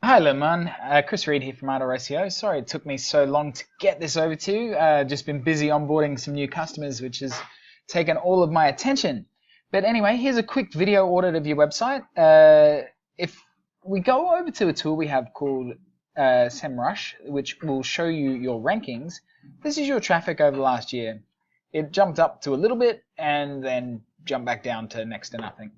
Hi Lemon, Chris Reed here from Audit SEO. Sorry it took me so long to get this over to you. Just been busy onboarding some new customers, which has taken all of my attention. But anyway, here's a quick video audit of your website. If we go over to a tool we have called SEMrush, which will show you your rankings, this is your traffic over the last year. It jumped up to a little bit and then jumped back down to next to nothing.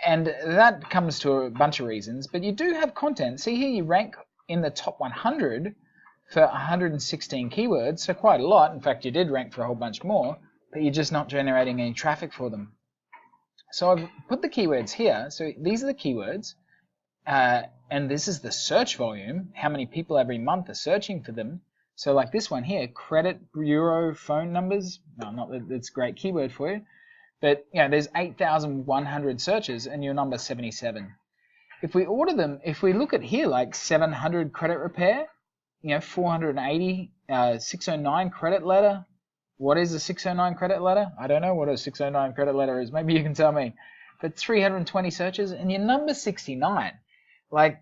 And that comes to a bunch of reasons, but you do have content. See here, you rank in the top 100 for 116 keywords, so quite a lot. In fact, you did rank for a whole bunch more, but you're just not generating any traffic for them. So I've put the keywords here. So these are the keywords, and this is the search volume, how many people every month are searching for them. So like this one here, credit bureau phone numbers. No, not that it's a great keyword for you. But you know, there's 8,100 searches and your number's 77. If we order them, if we look at here, like 700 credit repair, 480, 609 credit letter. What is a 609 credit letter? I don't know what a 609 credit letter is. Maybe you can tell me. But 320 searches and your number's 69. Like,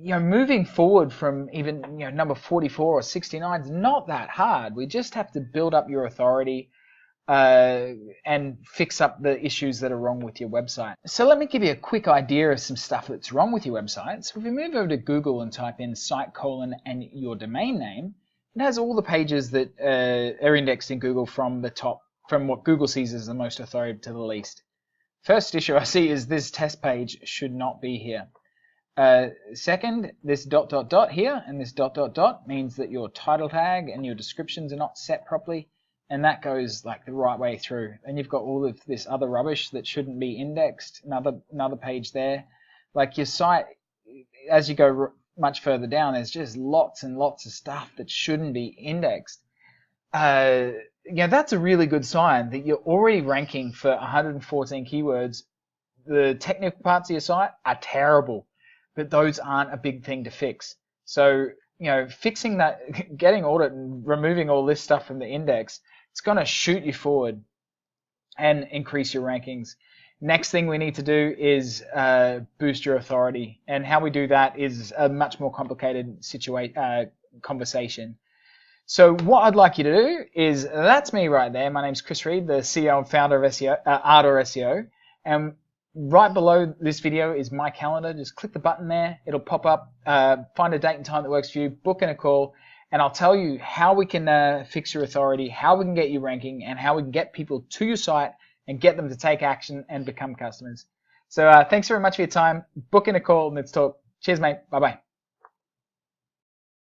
moving forward from even number 44 or 69 is not that hard. We just have to build up your authority. And fix up the issues that are wrong with your website. So let me give you a quick idea of some stuff that's wrong with your website. So if we move over to Google and type in site : and your domain name, it has all the pages that are indexed in Google from the top, from what Google sees as the most authoritative to the least. First issue I see is this test page should not be here. Second, this ... here and this ... means that your title tag and your descriptions are not set properly. And that goes like the right way through. And you've got all of this other rubbish that shouldn't be indexed. Another page there. Like your site, as you go much further down, there's just lots and lots of stuff that shouldn't be indexed. That's a really good sign that you're already ranking for 114 keywords. The technical parts of your site are terrible, but those aren't a big thing to fix. So, fixing that, getting audit and removing all this stuff from the index, it's going to shoot you forward and increase your rankings. Next thing we need to do is boost your authority. And how we do that is a much more complicated conversation. So what I'd like you to do is, that's me right there. My name's Chris Reed, the CEO and founder of Audit SEO. And right below this video is my calendar. Just click the button there. It'll pop up. Find a date and time that works for you. Book in a call. And I'll tell you how we can fix your authority, how we can get you ranking, and how we can get people to your site and get them to take action and become customers. So thanks very much for your time. Book in a call and let's talk. Cheers, mate. Bye-bye.